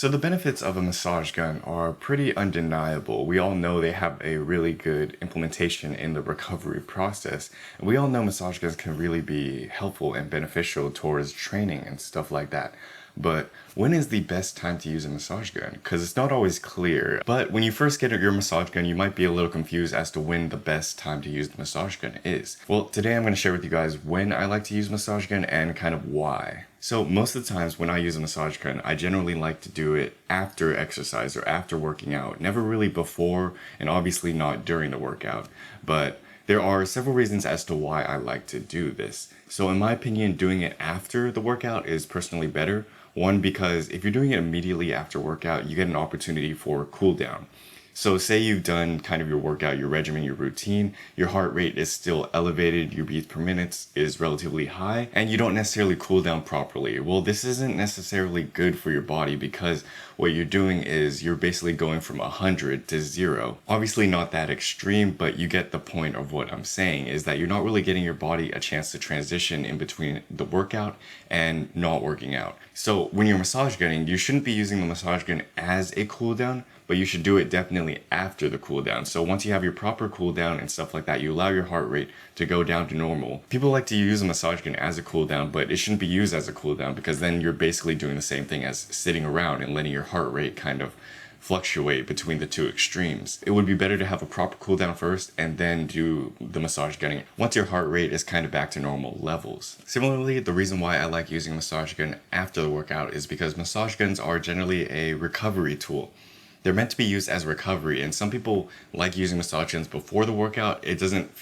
So the benefits of a massage gun are pretty undeniable. We all know they have a really good implementation in the recovery process. And we all know massage guns can really be helpful and beneficial towards training and stuff like that. But when is the best time to use a massage gun? Because it's not always clear. But when you first get your massage gun, you might be a little confused as to when the best time to use the massage gun is. Well, today I'm going to share with you guys when I like to use massage gun and kind of why. So most of the times when I use a massage gun, I generally like to do it after exercise or after working out. Never really before, and obviously not during the workout. But there are several reasons as to why I like to do this. So in my opinion, doing it after the workout is personally better. One, because if you're doing it immediately after workout, you get an opportunity for cool down. So say you've done kind of your workout, your regimen, your routine, your heart rate is still elevated, your beats per minute is relatively high, and you don't necessarily cool down properly. Well, this isn't necessarily good for your body because what you're doing is you're basically going from 100 to 0. Obviously not that extreme, but you get the point of what I'm saying is that you're not really getting your body a chance to transition in between the workout and not working out. So when you're massage gunning, you shouldn't be using the massage gun as a cool down, but you should do it definitely after the cool down. So once you have your proper cool down and stuff like that, you allow your heart rate to go down to normal. People like to use a massage gun as a cool down, but it shouldn't be used as a cool down because then you're basically doing the same thing as sitting around and letting your heart rate kind of fluctuate between the two extremes. It would be better to have a proper cool down first and then do the massage gunning once your heart rate is kind of back to normal levels. Similarly, the reason why I like using a massage gun after the workout is because massage guns are generally a recovery tool. They're meant to be used as recovery, and some people like using massage guns before the workout. It doesn't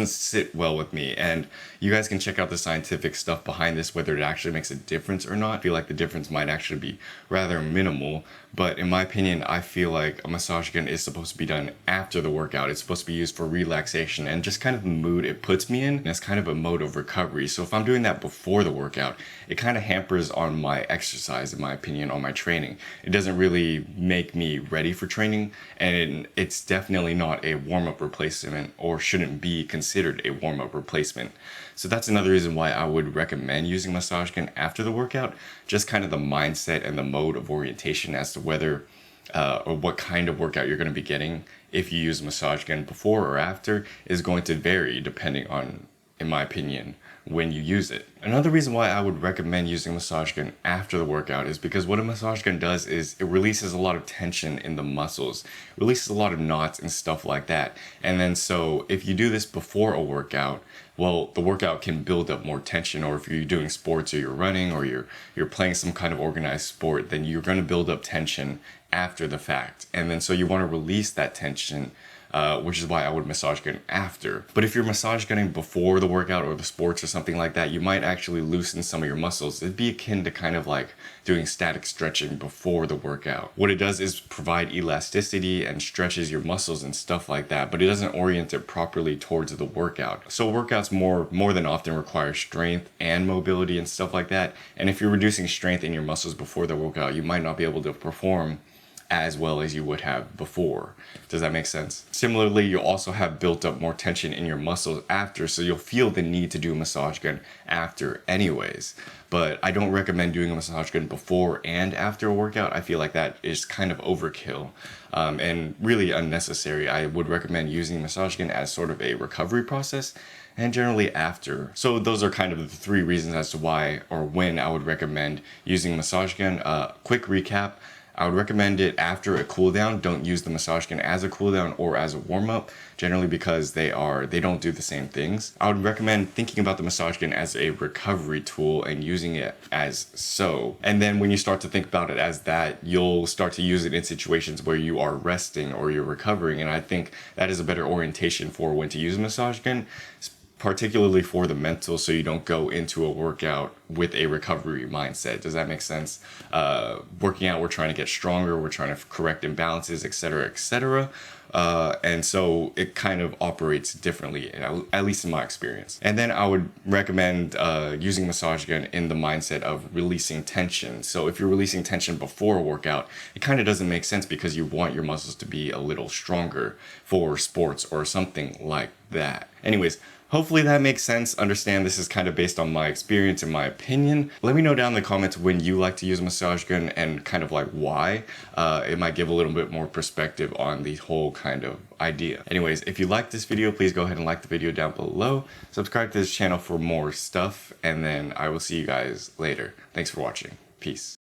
sit well with me, and you guys can check out the scientific stuff behind this, whether it actually makes a difference or not. I feel like the difference might actually be rather minimal, but in my opinion, I feel like a massage gun is supposed to be done after the workout. It's supposed to be used for relaxation and just kind of the mood it puts me in, and it's kind of a mode of recovery. So if I'm doing that before the workout, it kind of hampers on my exercise, in my opinion, on my training. It doesn't really make me ready for training, and it's definitely not a warm-up replacement, or shouldn't be considered a warm-up replacement. So that's another reason why I would recommend using massage gun after the workout. Just kind of the mindset and the mode of orientation as to whether or what kind of workout you're going to be getting if you use a massage gun before or after is going to vary depending on, in my opinion, when you use it. Another reason why I would recommend using a massage gun after the workout is because what a massage gun does is it releases a lot of tension in the muscles, releases a lot of knots and stuff like that. And then so if you do this before a workout, well, the workout can build up more tension, or if you're doing sports or you're running or you're playing some kind of organized sport, then you're going to build up tension after the fact. And then so you want to release that tension, which is why I would massage gun after. But if you're massage gunning before the workout or the sports or something like that, you might actually loosen some of your muscles. It'd be akin to kind of like doing static stretching before the workout. What it does is provide elasticity and stretches your muscles and stuff like that, but it doesn't orient it properly towards the workout. So workouts more than often require strength and mobility and stuff like that. And if you're reducing strength in your muscles before the workout, you might not be able to perform as well as you would have before. Does that make sense? Similarly, you'll also have built up more tension in your muscles after, so you'll feel the need to do a massage gun after anyways. But I don't recommend doing a massage gun before and after a workout. I feel like that is kind of overkill and really unnecessary. I would recommend using a massage gun as sort of a recovery process and generally after. So those are kind of the three reasons as to why or when I would recommend using a massage gun. Quick recap. I would recommend it after a cool down. Don't use the massage gun as a cool down or as a warm up, generally because they don't do the same things. I would recommend thinking about the massage gun as a recovery tool and using it as so. And then when you start to think about it as that, you'll start to use it in situations where you are resting or you're recovering. And I think that is a better orientation for when to use a massage gun, particularly for the mental, so you don't go into a workout with a recovery mindset. Does that make sense? Working out, we're trying to get stronger, we're trying to correct imbalances, etc., etc. And so it kind of operates differently, at least in my experience. And then I would recommend using massage gun in the mindset of releasing tension. So if you're releasing tension before a workout, it kind of doesn't make sense because you want your muscles to be a little stronger for sports or something like that. Anyways, Hopefully that makes sense. Understand this is kind of based on my experience and my opinion. Let me know down in the comments when you like to use a massage gun and kind of like why. It might give a little bit more perspective on the whole kind of idea. Anyways, if you like this video, please go ahead and like the video down below. Subscribe to this channel for more stuff, and then I will see you guys later. Thanks for watching. Peace.